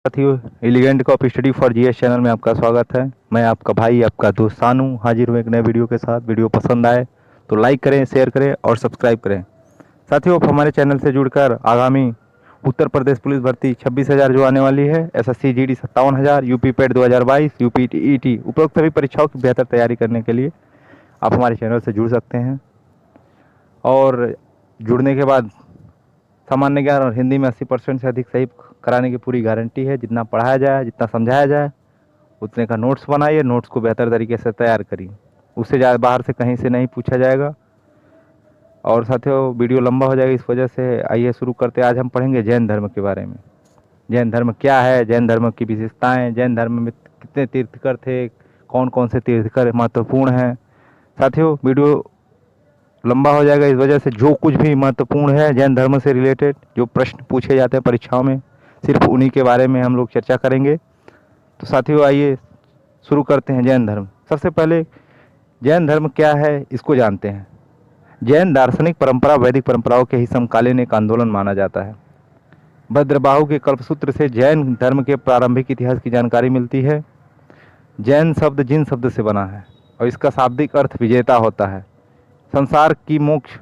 साथियों, elegant cop study for GS channel में आपका स्वागत है। मैं आपका भाई, आपका दोस्त सानू हाजिर हूँ एक नए वीडियो के साथ। वीडियो पसंद आए तो लाइक करें, शेयर करें और सब्सक्राइब करें। साथियों, आप हमारे चैनल से जुड़कर आगामी उत्तर प्रदेश पुलिस भर्ती 26,000 जो आने वाली है, SSC GD 57,000, UP paid 2022, UP ET उपरोक्त सभी परीक्षाओं की बेहतर तैयारी करने के लिए आप हमारे चैनल से जुड़ सकते हैं। और जुड़ने के बाद सामान्य ज्ञान और हिंदी में 80% से अधिक सही कराने की पूरी गारंटी है। जितना पढ़ाया जाए, जितना समझाया जाए, उतने का नोट्स बनाइए, नोट्स को बेहतर तरीके से तैयार करिए। उससे ज़्यादा बाहर से कहीं से नहीं पूछा जाएगा। और साथियों, वीडियो लंबा हो जाएगा, इस वजह से आइए शुरू करते हैं। आज हम पढ़ेंगे जैन धर्म के बारे में। जैन धर्म क्या है, जैन धर्म की विशेषताएं, जैन धर्म में कितने तीर्थकर थे, कौन कौन से तीर्थकर महत्वपूर्ण हैं। साथियों, वीडियो लंबा हो जाएगा, इस वजह से जो कुछ भी महत्वपूर्ण है जैन धर्म से रिलेटेड, जो प्रश्न पूछे जाते हैं परीक्षाओं में, सिर्फ उन्हीं के बारे में हम लोग चर्चा करेंगे। तो साथियों, आइए शुरू करते हैं। जैन धर्म, सबसे पहले जैन धर्म क्या है इसको जानते हैं। जैन दार्शनिक परंपरा वैदिक परंपराओं के ही समकालीन एक आंदोलन माना जाता है। भद्रबाहु के कल्पसूत्र से जैन धर्म के प्रारंभिक इतिहास की जानकारी मिलती है। जैन शब्द जिन शब्द से बना है और इसका शाब्दिक अर्थ विजेता होता है। संसार की मोक्ष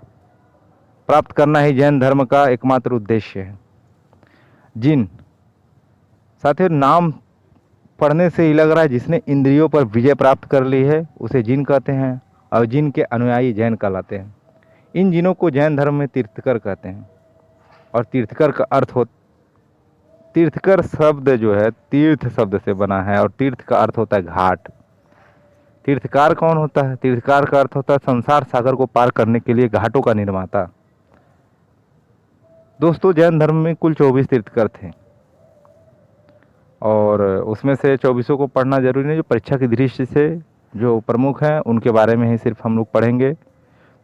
प्राप्त करना ही जैन धर्म का एकमात्र उद्देश्य है। जिन, साथियों, नाम पढ़ने से ही लग रहा है जिसने इंद्रियों पर विजय प्राप्त कर ली है उसे जिन कहते हैं, और जिन के अनुयायी जैन कहलाते हैं। इन जिनों को जैन धर्म में तीर्थकर कहते हैं। और तीर्थकर का अर्थ हो, तीर्थकर शब्द जो है तीर्थ शब्द से बना है, और तीर्थ का अर्थ होता है घाट। तीर्थकार कौन होता है? तीर्थकार का अर्थ होता है संसार सागर को पार करने के लिए घाटों का निर्माता। दोस्तों, जैन धर्म में कुल 24 तीर्थकर थे, और उसमें से 24 को पढ़ना जरूरी नहीं। जो परीक्षा की दृष्टि से जो प्रमुख हैं उनके बारे में ही सिर्फ हम लोग पढ़ेंगे।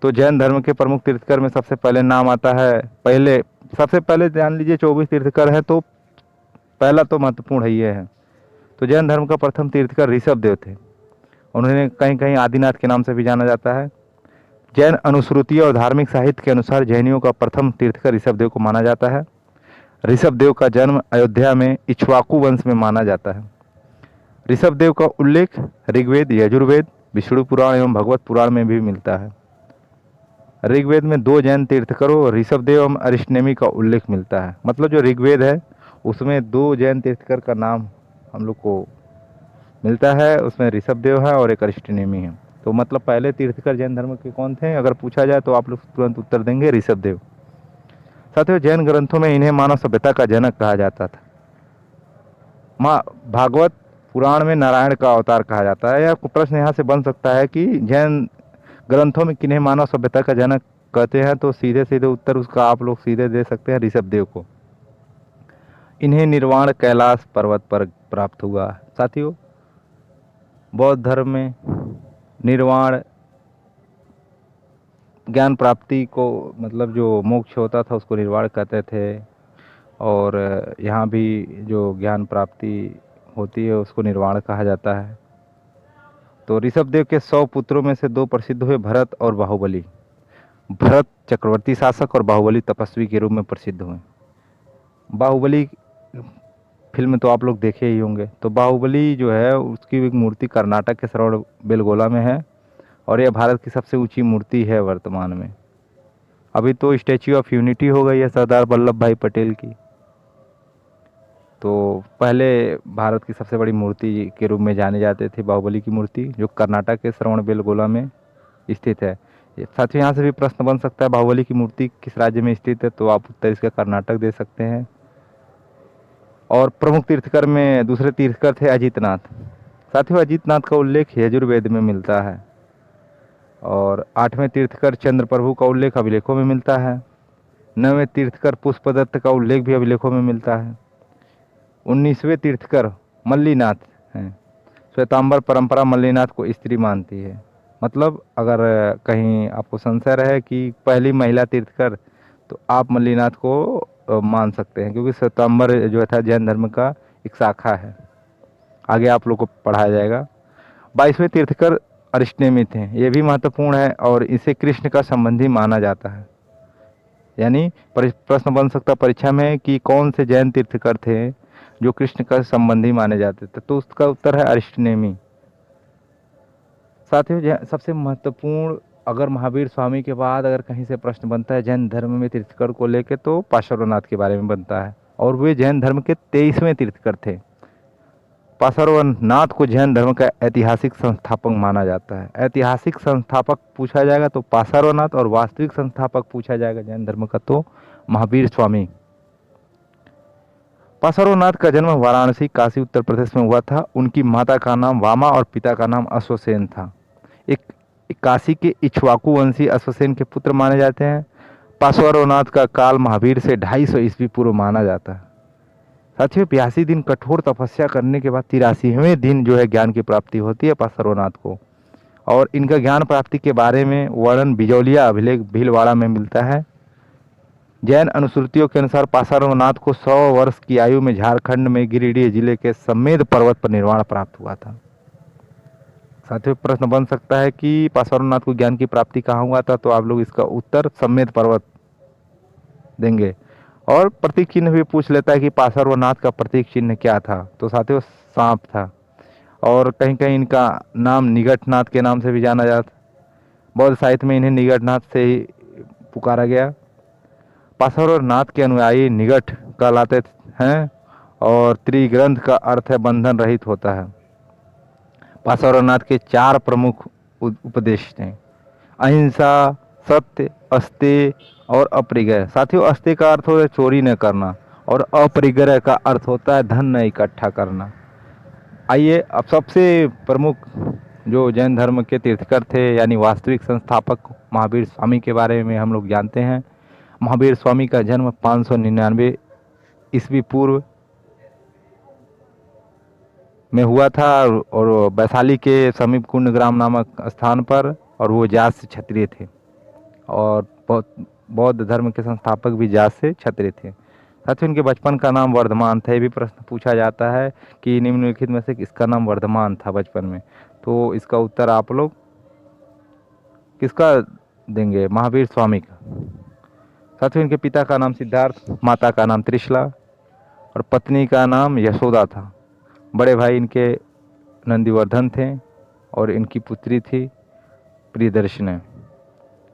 तो जैन धर्म के प्रमुख तीर्थकर में सबसे पहले नाम आता है, सबसे पहले जान लीजिए 24 तीर्थकर है, तो पहला तो महत्वपूर्ण है ये है। तो जैन धर्म का प्रथम तीर्थकर ऋषभ देव थे। उन्हें कहीं कहीं आदिनाथ के नाम से भी जाना जाता है। जैन अनुश्रुति और धार्मिक साहित्य के अनुसार जैनियों का प्रथम तीर्थकर ऋषभ देव को माना जाता है। ऋषभ देव का जन्म अयोध्या में इक्ष्वाकु वंश में माना जाता है। ऋषभ देव का उल्लेख ऋग्वेद, यजुर्वेद, विष्णु पुराण एवं भगवत पुराण में भी मिलता है। ऋग्वेद में 2 जैन तीर्थकरों ऋषभ देव एवं अरिष्टनेमि का उल्लेख मिलता है। मतलब जो ऋग्वेद है उसमें 2 जैन तीर्थकर का नाम हम लोग को मिलता है। उसमें ऋषभ देव है और एक अरिष्टनेमि है। तो मतलब पहले तीर्थकर जैन धर्म के कौन थे? अगर पूछा जाए तो आप लोग तुरंत उत्तर देंगे ऋषभ देव। साथियों, जैन ग्रंथों में इन्हें मानव सभ्यता का जनक कहा जाता था। भागवत पुराण में नारायण का अवतार कहा जाता है। या प्रश्न यहाँ से बन सकता है कि जैन ग्रंथों में किन्हें मानव सभ्यता का जनक कहते हैं, तो सीधे सीधे उत्तर उसका आप लोग सीधे दे सकते हैं ऋषभ देव को। इन्हें निर्वाण कैलाश पर्वत पर प्राप्त हुआ। साथियों, बौद्ध धर्म में निर्वाण ज्ञान प्राप्ति को, मतलब जो मोक्ष होता था उसको निर्वाण कहते थे। और यहाँ भी जो ज्ञान प्राप्ति होती है उसको निर्वाण कहा जाता है। तो ऋषभ देव के 100 पुत्रों में से 2 प्रसिद्ध हुए, भरत और बाहुबली। भरत चक्रवर्ती शासक और बाहुबली तपस्वी के रूप में प्रसिद्ध हुए। बाहुबली फिल्म तो आप लोग देखे ही होंगे। तो बाहुबली जो है उसकी एक मूर्ति कर्नाटक के श्रवण बेलगोला में है, और यह भारत की सबसे ऊंची मूर्ति है वर्तमान में। अभी तो स्टैच्यू ऑफ यूनिटी हो गई है सरदार वल्लभ भाई पटेल की। तो पहले भारत की सबसे बड़ी मूर्ति के रूप में जाने जाते थे बाहुबली की मूर्ति, जो कर्नाटक के श्रवण बेलगोला में स्थित है। साथियों, यहाँ से भी प्रश्न बन सकता है बाहुबली की मूर्ति किस राज्य में स्थित है, तो आप उत्तर इसका कर्नाटक दे सकते हैं। और प्रमुख तीर्थकर में दूसरे तीर्थकर थे अजितनाथ। साथियों, अजितनाथ का उल्लेख यजुर्वेद में मिलता है। और 8वें तीर्थकर चंद्र प्रभु का उल्लेख अभिलेखों में मिलता है। 9वें तीर्थकर पुष्पदत्त का उल्लेख भी अभिलेखों में मिलता है। 19वें तीर्थकर मल्लीनाथ हैं। श्वेतांबर परंपरा मल्लीनाथ को स्त्री मानती है। मतलब अगर कहीं आपको संशय रहे कि पहली महिला तीर्थकर, तो आप मल्लीनाथ को मान सकते हैं, क्योंकि श्वेतांबर जो था जैन धर्म का एक शाखा है। आगे आप लोग को पढ़ाया जाएगा। 22वें तीर्थकर अरिष्टनेमि थे। ये भी महत्वपूर्ण है और इसे कृष्ण का संबंधी माना जाता है। यानी प्रश्न बन सकता परीक्षा में कि कौन से जैन तीर्थकर थे जो कृष्ण का संबंधी माने जाते थे। तो उसका उत्तर है अरिष्टनेमी। साथियों, सबसे महत्वपूर्ण, अगर महावीर स्वामी के बाद अगर कहीं से प्रश्न बनता है जैन धर्म में तीर्थकर को लेके, तो पार्श्वनाथ के बारे में बनता है। और वे जैन धर्म के 23वें तीर्थकर थे। पार्श्वनाथ को जैन धर्म का ऐतिहासिक संस्थापक माना जाता है। ऐतिहासिक संस्थापक पूछा जाएगा तो पार्श्वनाथ, और वास्तविक संस्थापक पूछा जाएगा जैन धर्म का तो महावीर स्वामी। पार्श्वनाथ का जन्म वाराणसी, काशी, उत्तर प्रदेश में हुआ था। उनकी माता का नाम वामा और पिता का नाम अश्वसेन था। एक काशी के इक्ष्वाकु वंशी अश्वसेन के पुत्र माने जाते हैं। पार्श्वनाथ का काल महावीर से 250 ईस्वी पूर्व माना जाता है। साथियों, 82 दिन कठोर तपस्या करने के बाद 83वें दिन जो है ज्ञान की प्राप्ति होती है पार्श्वनाथ को। और इनका ज्ञान प्राप्ति के बारे में वर्णन बिजौलिया अभिलेख भीलवाड़ा में मिलता है। जैन अनुश्रुतियों के अनुसार पार्श्वनाथ को 100 वर्ष की आयु में झारखंड में गिरिडीह जिले के समेध पर्वत पर निर्वाण प्राप्त हुआ था। साथियों, प्रश्न बन सकता है कि पार्श्वनाथ को ज्ञान की प्राप्ति कहाँ हुआ था, तो आप लोग इसका उत्तर समेध पर्वत देंगे। और प्रतीक चिन्ह भी पूछ लेता है कि पार्श्वनाथ का प्रतीक चिन्ह क्या था, तो साथियों सांप था। और कहीं कहीं इनका नाम निगटनाथ के नाम से भी जाना जाता। बौद्ध साहित्य में इन्हें निगटनाथ से ही पुकारा गया। पार्श्वनाथ के अनुयायी निगट कहलाते हैं। और त्रिग्रंथ का अर्थ है बंधन रहित होता है। पार्श्वनाथ के 4 प्रमुख उपदेश थे: अहिंसा, सत्य, अस्तेय और अपरिग्रह। साथियों, अस्तेय का अर्थ होता है चोरी न करना, और अपरिग्रह का अर्थ होता है धन न इकट्ठा करना। आइए अब सबसे प्रमुख जो जैन धर्म के तीर्थकर थे यानी वास्तविक संस्थापक महावीर स्वामी के बारे में हम लोग जानते हैं। महावीर स्वामी का जन्म 599 ईस्वी पूर्व में हुआ था, और वैशाली के समीप कुंडग्राम नामक स्थान पर, और वो जाट से क्षत्रिय थे। और बौद्ध धर्म के संस्थापक भी जाट से क्षत्रिय थे। साथ ही उनके बचपन का नाम वर्धमान था। ये भी प्रश्न पूछा जाता है कि निम्नलिखित में से किसका नाम वर्धमान था बचपन में, तो इसका उत्तर आप लोग किसका देंगे? महावीर स्वामी का। साथ ही उनके पिता का नाम सिद्धार्थ, माता का नाम त्रिशला और पत्नी का नाम यशोदा था। बड़े भाई इनके नंदीवर्धन थे और इनकी पुत्री थी प्रियदर्शनी।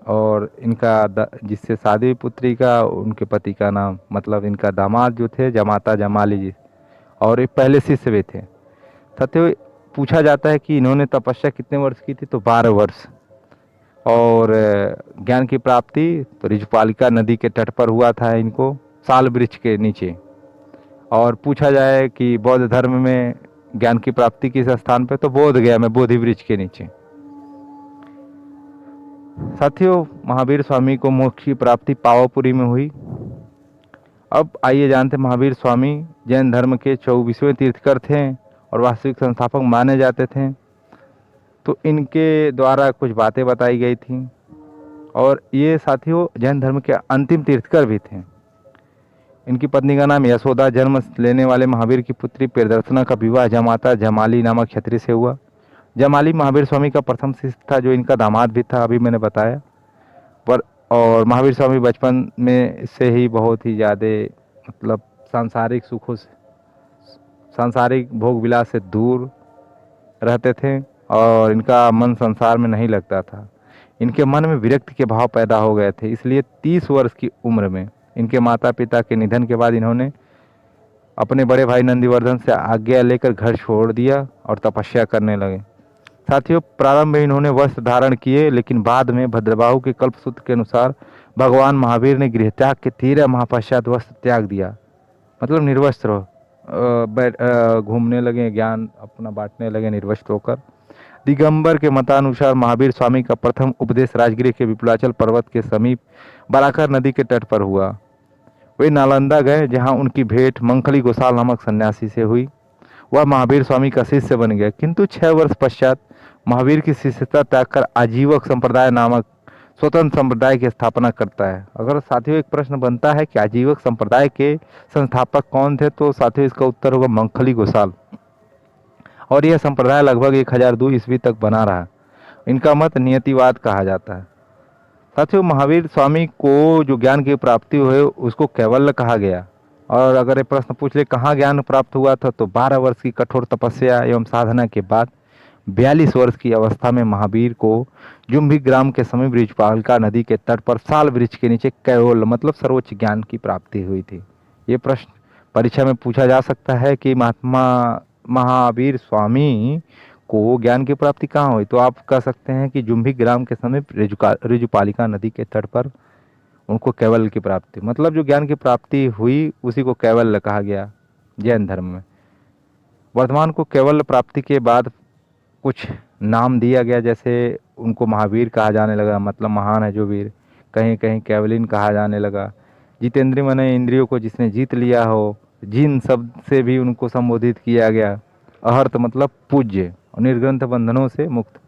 और इनका जिससे शादी पुत्री का, उनके पति का नाम, मतलब इनका दामाद जो थे जमाता जमाली जी, और ये पहले शिष्य भी थे। साथियों, पूछा जाता है कि इन्होंने तपस्या कितने वर्ष की थी, तो 12 वर्ष। और ज्ञान की प्राप्ति तो ऋजुपालिका नदी के तट पर हुआ था इनको, साल वृक्ष के नीचे। और पूछा जाए कि बौद्ध धर्म में ज्ञान की प्राप्ति किस स्थान पे, तो बोध गया में बोधि वृक्ष के नीचे। साथियों, महावीर स्वामी को मोक्ष की प्राप्ति पावापुरी में हुई। अब आइए जानते हैं महावीर स्वामी जैन धर्म के 24वें तीर्थकर थे और वास्तविक संस्थापक माने जाते थे। तो इनके द्वारा कुछ बातें बताई गई थी, और ये साथियों जैन धर्म के अंतिम तीर्थकर भी थे। इनकी पत्नी का नाम यशोदा। जन्म लेने वाले महावीर की पुत्री प्रियदर्शना का विवाह जमाता जमाली नामक क्षत्रिय से हुआ। जमाली महावीर स्वामी का प्रथम शिष्य था, जो इनका दामाद भी था, अभी मैंने बताया। पर और महावीर स्वामी बचपन में से ही बहुत ही ज़्यादा मतलब सांसारिक सुखों से, सांसारिक भोग विलास से दूर रहते थे, और इनका मन संसार में नहीं लगता था। इनके मन में विरक्ति के भाव पैदा हो गए थे। इसलिए 30 वर्ष की उम्र में इनके माता पिता के निधन के बाद इन्होंने अपने बड़े भाई नंदीवर्धन से आज्ञा लेकर घर छोड़ दिया और तपस्या करने लगे। साथियों, प्रारंभ में इन्होंने वस्त्र धारण किए, लेकिन बाद में भद्रबाहु के कल्पसूत्र के अनुसार भगवान महावीर ने गृहत्याग के 13 माह पश्चात वस्त्र त्याग दिया, मतलब निर्वस्त्र घूमने लगे, ज्ञान अपना बांटने लगे निर्वस्त्र होकर। दिगंबर के मतानुसार महावीर स्वामी का प्रथम उपदेश राजगीर के विपुलाचल पर्वत के समीप बराकर नदी के तट पर हुआ। वे नालंदा गए, जहां उनकी भेंट मंखली गोसाल नामक सन्यासी से हुई। वह महावीर स्वामी का शिष्य बन गया, किंतु 6 वर्ष पश्चात महावीर की शिष्यता त्याग कर आजीवक संप्रदाय नामक स्वतंत्र संप्रदाय की स्थापना करता है। अगर साथियों एक प्रश्न बनता है कि आजीवक संप्रदाय के संस्थापक कौन थे, तो साथियों इसका उत्तर होगा मंखली गोसाल। और यह संप्रदाय लगभग 1002 ईस्वी तक बना रहा। इनका मत नियतिवाद कहा जाता है। साथियों, महावीर स्वामी को जो ज्ञान की प्राप्ति हुई उसको कैवल्य कहा गया, और अगर ये प्रश्न पूछ ले कहाँ ज्ञान प्राप्त हुआ था, तो 12 वर्ष की कठोर तपस्या एवं साधना के बाद 42 वर्ष की अवस्था में महावीर को जुम्भी ग्राम के समीप ऋजुपालिका नदी के तट पर साल वृक्ष के नीचे कैवल्य मतलब सर्वोच्च ज्ञान की प्राप्ति हुई थी। ये प्रश्न परीक्षा में पूछा जा सकता है कि महात्मा महावीर स्वामी को ज्ञान की प्राप्ति कहाँ हुई, तो आप कह सकते हैं कि जुम्भी ग्राम के समीप ऋजुपालिका नदी के तट पर उनको कैवल्य की प्राप्ति, मतलब जो ज्ञान की प्राप्ति हुई उसी को कैवल्य कहा गया जैन धर्म में। वर्तमान को कैवल्य प्राप्ति के बाद कुछ नाम दिया गया, जैसे उनको महावीर कहा जाने लगा, मतलब महान है जो वीर। कहीं कहीं कैवलिन कहा जाने लगा। जितेंद्रिय माने इंद्रियों को जिसने जीत लिया हो, जिन शब्द से भी उनको संबोधित किया गया। अहर्त मतलब पूज्य और निर्ग्रंथ बंधनों से मुक्त।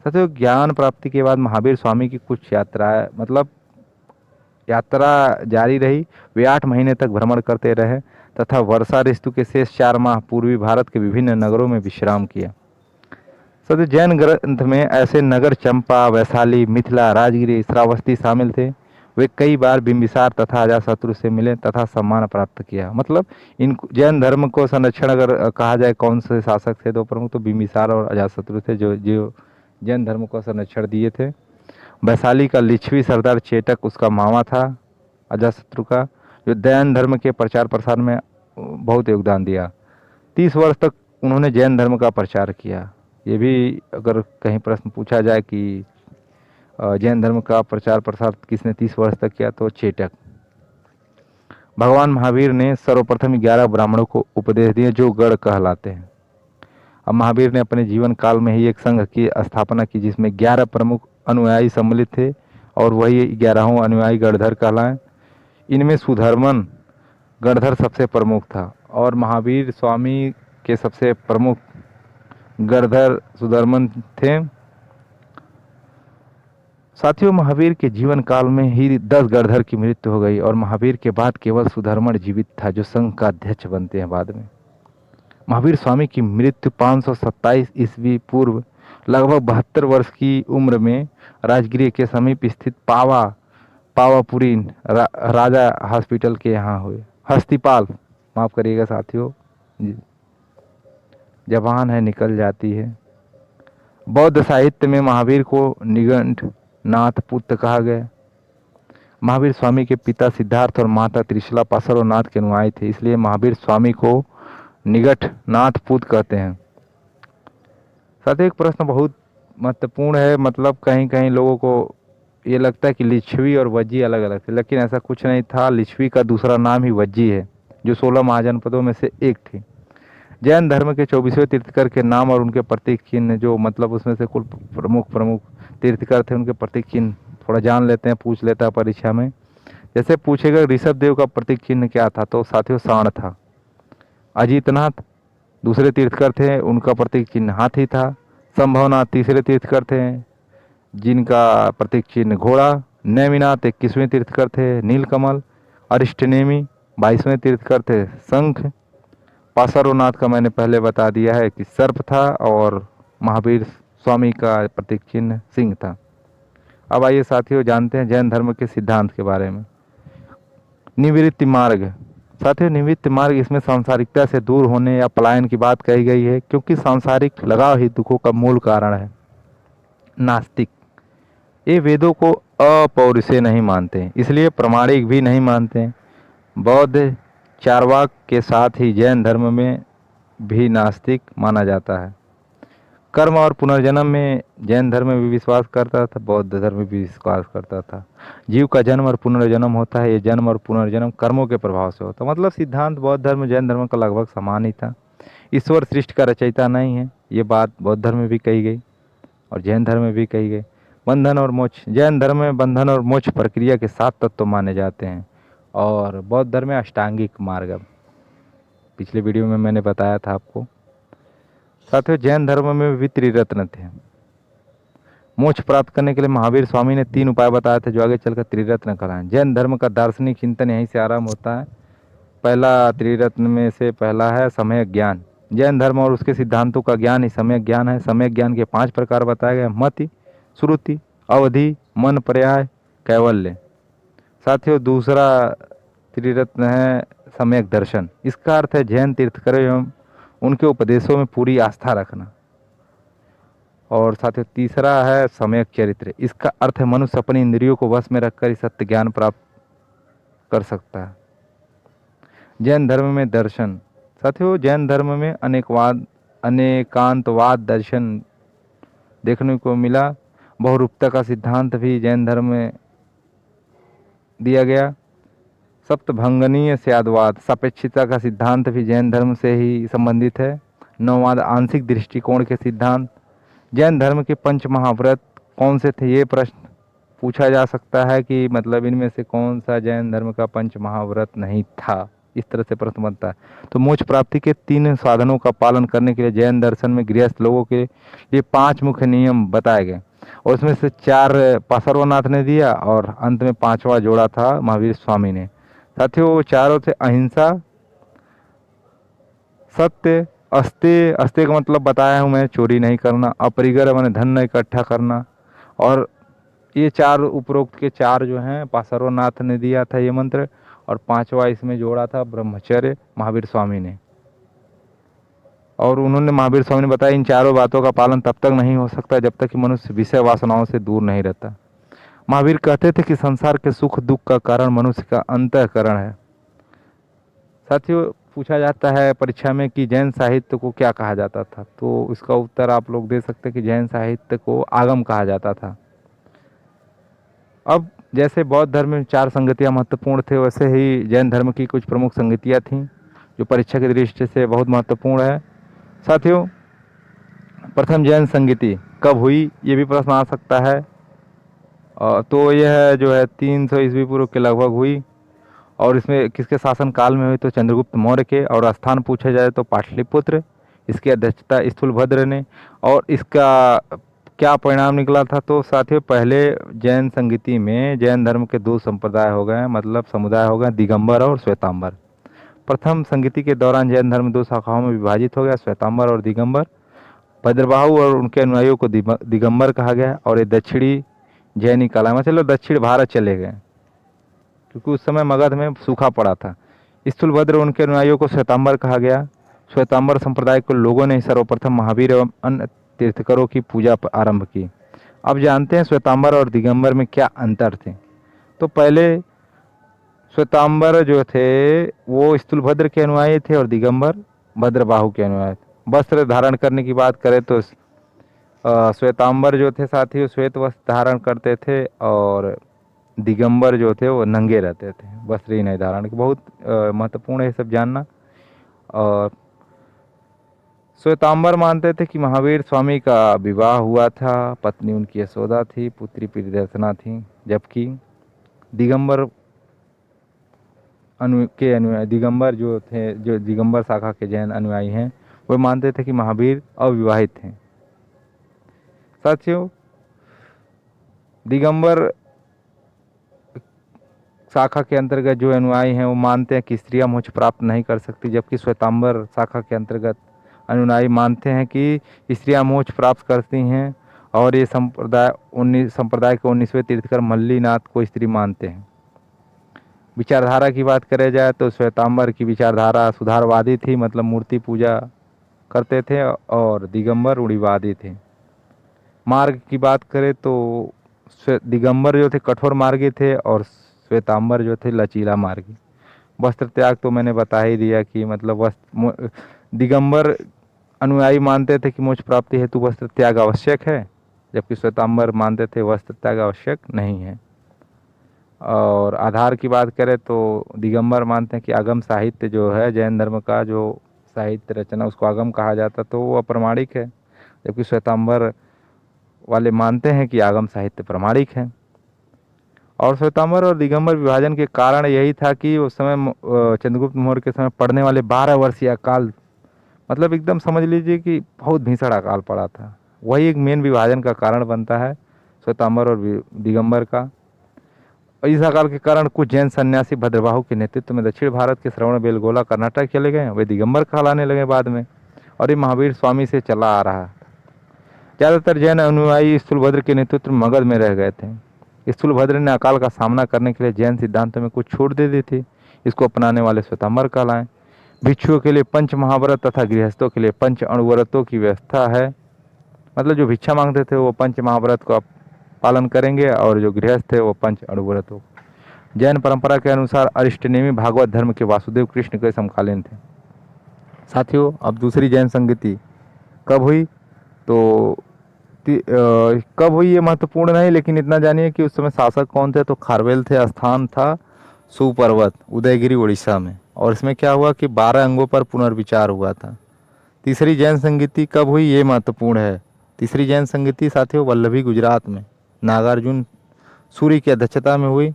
साथियों, ज्ञान प्राप्ति के बाद महावीर स्वामी की कुछ यात्राएं मतलब यात्रा जारी रही। वे 8 महीने तक भ्रमण करते रहे तथा वर्षा ऋतु के शेष 4 माह पूर्वी भारत के विभिन्न नगरों में विश्राम किया। सद जैन ग्रंथ में ऐसे नगर चंपा, वैशाली, मिथिला, राजगिरी, श्रावस्ती शामिल थे। वे कई बार बिंबिसार तथा अजातशत्रु से मिले तथा सम्मान प्राप्त किया। मतलब इन जैन धर्म को संरक्षण अगर कहा जाए कौन से शासक थे, दो प्रमुख तो बिंबिसार और अजातशत्रु थे जो जो जैन धर्म को संरक्षण दिए थे। वैशाली का लिच्छवी सरदार चेटक उसका मामा था अजातशत्रु का, जो जैन धर्म के प्रचार प्रसार में बहुत योगदान दिया। 30 वर्ष तक उन्होंने जैन धर्म का प्रचार किया। ये भी अगर कहीं प्रश्न पूछा जाए कि जैन धर्म का प्रचार प्रसार किसने 30 वर्ष तक किया, तो चेटक। भगवान महावीर ने सर्वप्रथम 11 ब्राह्मणों को उपदेश दिए जो गण कहलाते हैं। अब महावीर ने अपने जीवन काल में ही एक संघ की स्थापना की जिसमें 11 प्रमुख अनुयायी सम्मिलित थे और वही 11वां अनुयायी गणधर कहलाए। इनमें सुधर्मन गणधर सबसे प्रमुख था और महावीर स्वामी के सबसे प्रमुख गणधर सुधर्मन थे। साथियों, महावीर के जीवन काल में ही 10 गणधर की मृत्यु हो गई और महावीर के बाद केवल सुधर्मन जीवित था जो संघ का अध्यक्ष बनते हैं बाद में। महावीर स्वामी की मृत्यु 527 ईस्वी पूर्व लगभग 72 वर्ष की उम्र में राजगीर के समीप स्थित पावापुरी राजा हॉस्पिटल के यहाँ हुए। हस्तिपाल, माफ करिएगा साथियों, जबान है निकल जाती है। बौद्ध साहित्य में महावीर को निगंठ नाथ पुत्र कहा गया। महावीर स्वामी के पिता सिद्धार्थ और माता त्रिशला पार्श्वनाथ के अनुयायी थे, इसलिए महावीर स्वामी को निगंठ नाथ पुत्र कहते हैं। साथ ही एक प्रश्न बहुत महत्वपूर्ण है, मतलब कहीं कहीं लोगों को ये लगता है कि लिच्छवी और वज्जी अलग अलग थे, लेकिन ऐसा कुछ नहीं था। लिच्छवी का दूसरा नाम ही वज्जी है जो 16 महाजनपदों में से एक थी। जैन धर्म के 24वें तीर्थकर के नाम और उनके प्रतीक चिन्ह, जो मतलब उसमें से कुल प्रमुख तीर्थकर थे, उनके प्रतीक चिन्ह थोड़ा जान लेते हैं, पूछ लेता है परीक्षा में। जैसे पूछेगा ऋषभ देव का प्रतीक चिन्ह क्या था, तो साथियों सांड था। अजीतनाथ दूसरे तीर्थकर थे, उनका प्रतीक चिन्ह हाथी था। संभवनाथ तीसरे तीर्थकर थे जिनका प्रतीक चिन्ह घोड़ा। नेमिनाथ 21वें तीर्थकर थे, नीलकमल। अरिष्टनेमी 22वें तीर्थकर थे, शंख। पार्श्वनाथ का मैंने पहले बता दिया है कि सर्प था और महावीर स्वामी का प्रतीक चिन्ह सिंह था। अब आइए साथियों जानते हैं जैन धर्म के सिद्धांत के बारे में। निवृत्ति मार्ग। साथियों, निवृत्ति मार्ग, इसमें सांसारिकता से दूर होने या पलायन की बात कही गई है क्योंकि सांसारिक लगाव ही दुखों का मूल कारण है। नास्तिक, ये वेदों को अपौरुषेय नहीं मानते, इसलिए प्रामाणिक भी नहीं मानते। बौद्ध चारवाक के साथ ही जैन धर्म में भी नास्तिक माना जाता है। कर्म और पुनर्जन्म में जैन धर्म में भी विश्वास करता था, बौद्ध धर्म में भी विश्वास करता था। जीव का जन्म और पुनर्जन्म होता है, ये जन्म और पुनर्जन्म कर्मों के प्रभाव से होता है। मतलब सिद्धांत बौद्ध धर्म जैन धर्म का लगभग समान ही था। ईश्वर सृष्टि का रचयिता नहीं है, ये बात बौद्ध धर्म में भी कही गई और जैन धर्म में भी कही गई। बंधन और मोक्ष, जैन धर्म में बंधन और मोक्ष प्रक्रिया के 7 तत्व माने जाते हैं और बौद्ध धर्म में अष्टांगिक मार्ग, पिछले वीडियो में मैंने बताया था आपको। साथियों, जैन धर्म में भी त्रिरत्न थे। मोक्ष प्राप्त करने के लिए महावीर स्वामी ने 3 उपाय बताए थे जो आगे चलकर त्रिरत्न कहलाए। जैन धर्म का दार्शनिक चिंतन यहीं से आरंभ होता है। पहला त्रिरत्न में से पहला है सम्यक ज्ञान। जैन धर्म और उसके सिद्धांतों का ज्ञान ही सम्यक ज्ञान है। सम्यक ज्ञान के 5 प्रकार बताए गए: मति, श्रुति, अवधि, मन, पर्याय, कैवल्य। साथियों, दूसरा त्रिरत्न है सम्यक दर्शन। इसका अर्थ है जैन तीर्थंकरों एवं उनके उपदेशों में पूरी आस्था रखना। और साथ ही तीसरा है सम्यक चरित्र। इसका अर्थ है मनुष्य अपनी इंद्रियों को वश में रखकर ही सत्य ज्ञान प्राप्त कर सकता है। जैन धर्म में दर्शन, साथियों जैन धर्म में अनेकांतवाद दर्शन देखने को मिला। बहुरूपता का सिद्धांत भी जैन धर्म में दिया गया। सप्तभंगनीय स्यादवाद, सापेक्षिकता का सिद्धांत भी जैन धर्म से ही संबंधित है। नौवाद आंशिक दृष्टिकोण के सिद्धांत। जैन धर्म के पंच महाव्रत कौन से थे, ये प्रश्न पूछा जा सकता है कि मतलब इनमें से कौन सा जैन धर्म का पंच महाव्रत नहीं था, इस तरह से प्रश्न बनता है। तो मोक्ष प्राप्ति के 3 साधनों का पालन करने के लिए जैन दर्शन में गृहस्थ लोगों के लिए 5 मुख्य नियम बताए गए और उसमें से 4 पार्श्वनाथ ने दिया और अंत में 5वां जोड़ा था महावीर स्वामी ने। साथियों वो चारों थे अहिंसा, सत्य, अस्तेय, अस्तेय का मतलब बताया हूँ मैं, चोरी नहीं करना, अपरिग्रह माने धन न इकट्ठा करना। और ये 4 उपरोक्त के 4 जो हैं पार्श्वनाथ ने दिया था ये मंत्र, और 5वां इसमें जोड़ा था ब्रह्मचर्य महावीर स्वामी ने। और उन्होंने महावीर स्वामी ने बताया इन चारों बातों का पालन तब तक नहीं हो सकता जब तक कि मनुष्य विषय वासनाओं से दूर नहीं रहता। महावीर कहते थे कि संसार के सुख दुख का कारण मनुष्य का अंतःकरण है। साथियों पूछा जाता है परीक्षा में कि जैन साहित्य को क्या कहा जाता था, तो इसका उत्तर आप लोग दे सकते हैं कि जैन साहित्य को आगम कहा जाता था। अब जैसे बौद्ध धर्म में 4 संगतियाँ महत्वपूर्ण थे, वैसे ही जैन धर्म की कुछ प्रमुख संगतियाँ थीं जो परीक्षा की दृष्टि से बहुत महत्वपूर्ण है। साथियों प्रथम जैन संगति कब हुई, ये भी प्रश्न आ सकता है। तो यह जो है 300 ईस्वी पूर्व के लगभग हुई। और इसमें किसके शासन काल में हुई, तो चंद्रगुप्त मौर्य के। और स्थान पूछा जाए तो पाटलिपुत्र, इसकी अध्यक्षता स्थूलभद्र ने। और इसका क्या परिणाम निकला था, तो साथियों पहले जैन संगति में जैन धर्म के 2 संप्रदाय हो गए, मतलब समुदाय हो गए, दिगंबर और श्वेतांबर। प्रथम संगति के दौरान जैन धर्म 2 शाखाओं में विभाजित हो गया, श्वेतांबर और दिगंबर। भद्रबाहु और उनके अनुयायियों को दिगंबर कहा गया और ये दक्षिणी जैनी कहलाया। चलो दक्षिण भारत चले गए क्योंकि उस समय मगध में सूखा पड़ा था। स्थूलभद्र उनके अनुयायियों को श्वेतांबर कहा गया। श्वेतांबर संप्रदाय के लोगों ने सर्वप्रथम महावीर एवं अन्य तीर्थंकरों की पूजा आरंभ की। अब जानते हैं श्वेतांबर और दिगंबर में क्या अंतर थे। तो पहले श्वेतांबर जो थे वो स्थूलभद्र के अनुयायी थे और दिगंबर भद्रबाहु के अनुयायी थे। वस्त्र धारण करने की बात करें तो श्वेतांबर जो थे साथी श्वेत वस्त्र धारण करते थे और दिगंबर जो थे वो नंगे रहते थे, वस्त्र ही नहीं धारण। बहुत महत्वपूर्ण है सब जानना। और श्वेतांबर मानते थे कि महावीर स्वामी का विवाह हुआ था, पत्नी उनकी यशोदा थी, पुत्री प्रियदर्शना थी। जबकि दिगंबर दिगंबर जो थे, जो दिगंबर शाखा के जैन अनुयायी हैं, वे मानते थे कि महावीर अविवाहित थे। साथियों दिगंबर शाखा के अंतर्गत जो अनुयायी हैं वो मानते हैं कि स्त्रियां मोक्ष प्राप्त नहीं कर सकती, जबकि श्वेतांबर शाखा के अंतर्गत अनुयायी मानते हैं कि स्त्रियां मोक्ष प्राप्त करती हैं। और ये संप्रदाय के 19वें तीर्थंकर मल्लीनाथ को स्त्री मानते हैं। विचारधारा की बात करें जाए तो श्वेतांबर की विचारधारा सुधारवादी थी, मतलब मूर्ति पूजा करते थे, और दिगंबर रूढ़िवादी थे। मार्ग की बात करें तो दिगंबर जो थे कठोर मार्गी थे और श्वेतांबर जो थे लचीला मार्गी। वस्त्र त्याग तो मैंने बता ही दिया कि मतलब दिगंबर अनुयायी मानते थे कि मोक्ष प्राप्ति हेतु वस्त्र त्याग आवश्यक है, जबकि श्वेतांबर मानते थे वस्त्र त्याग आवश्यक नहीं है। और आधार की बात करें तो दिगंबर मानते हैं कि आगम साहित्य जो है जैन धर्म का जो साहित्य रचना उसको आगम कहा जाता, तो वो अप्रमाणिक है। जबकि श्वेतांबर वाले मानते हैं कि आगम साहित्य प्रमाणिक है। और श्वेतांबर और दिगंबर विभाजन के कारण यही था कि उस समय चंद्रगुप्त मौर्य के समय पढ़ने वाले 12 वर्षीय अकाल, मतलब एकदम समझ लीजिए कि बहुत भीषण अकाल पड़ा था। वही एक मेन विभाजन का कारण बनता है श्वेतांबर और दिगंबर का। इस अकाल के कारण कुछ जैन सन्यासी भद्रबाहु के नेतृत्व में दक्षिण भारत के श्रवण बेलगोला कर्नाटक चले गए, वे दिगंबर कहलाने लगे बाद में, और ये महावीर स्वामी से चला आ रहा। ज़्यादातर जैन अनुयायी स्थूलभद्र के नेतृत्व में मगध में रह गए थे। स्थूलभद्र ने अकाल का सामना करने के लिए जैन सिद्धांतों में कुछ छूट दे दी थी। इसको अपनाने वाले श्वेतांबर कहलाएं। भिक्षुओं के लिए पंच महाव्रत तथा गृहस्थों के लिए पंच अणुव्रतों की व्यवस्था है। मतलब जो भिक्षा मांगते थे वो पंच महाव्रत का पालन करेंगे और जो गृहस्थ थे वो पंच अणुव्रतों। जैन परंपरा के अनुसार अरिष्टनेमी भागवत धर्म के वासुदेव कृष्ण के समकालीन थे। साथियों, अब दूसरी जैन संगति कब हुई तो कब हुई ये महत्वपूर्ण नहीं, लेकिन इतना जानिए कि उस समय शासक कौन थे। तो खारवेल थे। स्थान था सुपर्वत, उदयगिरी, उड़ीसा में। और इसमें क्या हुआ कि 12 अंगों पर पुनर्विचार हुआ था। तीसरी जैन संगति कब हुई ये महत्वपूर्ण है। तीसरी जैन संगति साथियों वल्लभी, गुजरात में नागार्जुन सूरी की अध्यक्षता में हुई।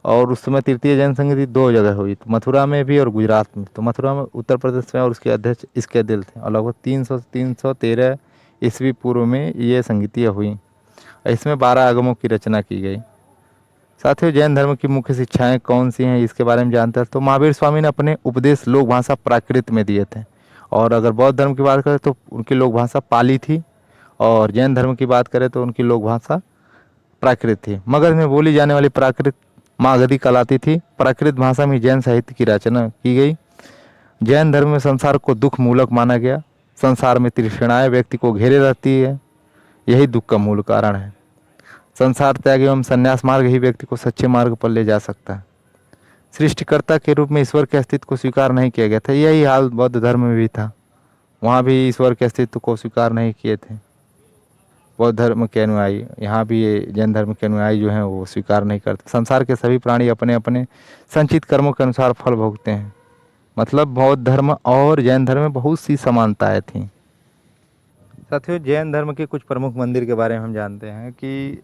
और उस समय तृतीय जैन संगति 2 जगह हुई, तो मथुरा में भी और गुजरात में। तो मथुरा में उत्तर प्रदेश में, और उसके अध्यक्ष इसके दिल थे। और लगभग 313 ईस्वी पूर्व में ये संगतियाँ हुई। इसमें 12 आगमों की रचना की गई। साथियों, जैन धर्म की मुख्य शिक्षाएं कौन सी हैं इसके बारे में जानते हैं। तो महावीर स्वामी ने अपने उपदेश लोक भाषा प्राकृत में दिए थे। और अगर बौद्ध धर्म की बात करें तो उनकी लोक भाषा पाली थी। और जैन धर्म की बात करें तो उनकी लोक भाषा प्राकृत थी। मगध में बोली जाने वाली प्राकृत मागधी कहलाती थी। प्राकृत भाषा में जैन साहित्य की रचना की गई। जैन धर्म में संसार को दुख मूलक माना गया। संसार में तृष्णाएं व्यक्ति को घेरे रहती है, यही दुख का मूल कारण है। संसार त्याग एवं संन्यास मार्ग ही व्यक्ति को सच्चे मार्ग पर ले जा सकता है। सृष्टिकर्ता के रूप में ईश्वर के अस्तित्व को स्वीकार नहीं किया गया था। यही हाल बौद्ध धर्म में भी था। वहाँ भी ईश्वर के अस्तित्व को स्वीकार नहीं किए थे बौद्ध धर्म के अनुयायी। यहाँ भी ये जैन धर्म के अनुयायी जो हैं वो स्वीकार नहीं करते। संसार के सभी प्राणी अपने अपने संचित कर्मों के अनुसार फल भोगते हैं। मतलब बौद्ध धर्म और जैन धर्म में बहुत सी समानताएं थीं। साथियों, जैन धर्म के कुछ प्रमुख मंदिर के बारे में हम जानते हैं कि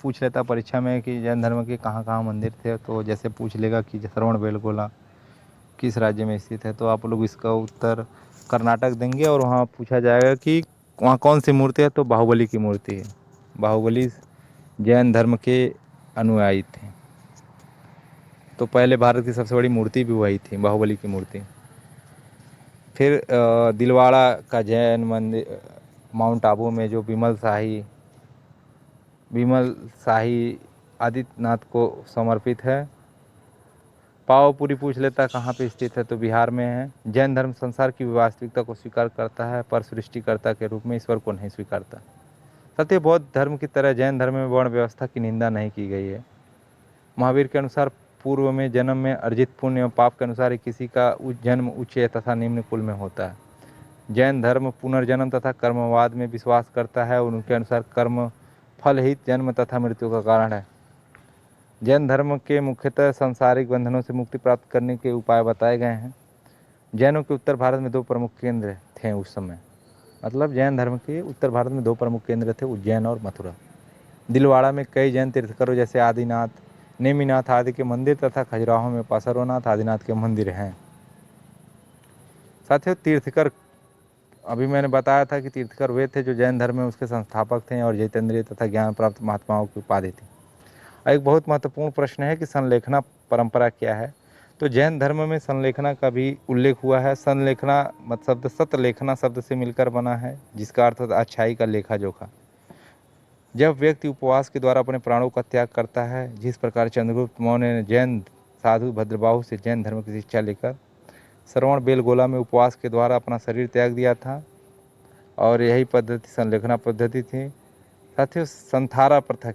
पूछ लेता परीक्षा में कि जैन धर्म के कहाँ कहाँ मंदिर थे। तो जैसे पूछ लेगा कि श्रवणबेलगोला किस राज्य में स्थित है, तो आप लोग इसका उत्तर कर्नाटक देंगे। और वहाँ पूछा जाएगा कि वहाँ कौन सी मूर्ति है, तो बाहुबली की मूर्ति है। बाहुबली जैन धर्म के अनुयायी थे। तो पहले भारत की सबसे बड़ी मूर्ति भी वही थी, बाहुबली की मूर्ति। फिर दिलवाड़ा का जैन मंदिर माउंट आबू में जो विमल शाही आदित्यनाथ को समर्पित है। पावापुरी पूछ लेता कहाँ पे स्थित है, तो बिहार में है। जैन धर्म संसार की वास्तविकता को स्वीकार करता है, पर सृष्टिकर्ता के रूप में ईश्वर को नहीं स्वीकारता। सत्य बौद्ध धर्म की तरह जैन धर्म में वर्ण व्यवस्था की निंदा नहीं की गई है। महावीर के अनुसार पूर्व में जन्म में अर्जित पुण्य एवं पाप के अनुसार ही किसी का जन्म उच्च तथा निम्न कुल में होता है। जैन धर्म पुनर्जन्म तथा कर्मवाद में विश्वास करता है और उनके अनुसार कर्म फल ही जन्म तथा मृत्यु का कारण है। जैन धर्म के मुख्यतः सांसारिक बंधनों से मुक्ति प्राप्त करने के उपाय बताए गए हैं। जैनों के उत्तर भारत में 2 प्रमुख केंद्र थे उस समय। मतलब जैन धर्म के उत्तर भारत में 2 प्रमुख केंद्र थे, उज्जैन और मथुरा। दिलवाड़ा में कई जैन तीर्थंकरों जैसे आदिनाथ, नेमिनाथ आदि के मंदिर तथा खजुराहो में पासरोनाथ आदिनाथ के मंदिर हैं। साथियों, तीर्थकर अभी मैंने बताया था कि तीर्थकर वे थे जो जैन धर्म में उसके संस्थापक थे और जितेंद्रिय तथा ज्ञान प्राप्त महात्माओं की उपाधि थी। एक बहुत महत्वपूर्ण प्रश्न है कि संलेखना परंपरा क्या है। तो जैन धर्म में संलेखना का भी उल्लेख हुआ है। संलेखना मतलब सतलेखना शब्द से मिलकर बना है, जिसका अर्थ होता है अच्छाई का लेखा जोखा। जब व्यक्ति उपवास के द्वारा अपने प्राणों का त्याग करता है, जिस प्रकार चंद्रगुप्त मौर्य ने जैन साधु भद्रबाहु से जैन धर्म की शिक्षा लेकर श्रवणबेलगोला में उपवास के द्वारा अपना शरीर त्याग दिया था, और यही पद्धति संलेखना पद्धति थी। साथियों, संथारा प्रथा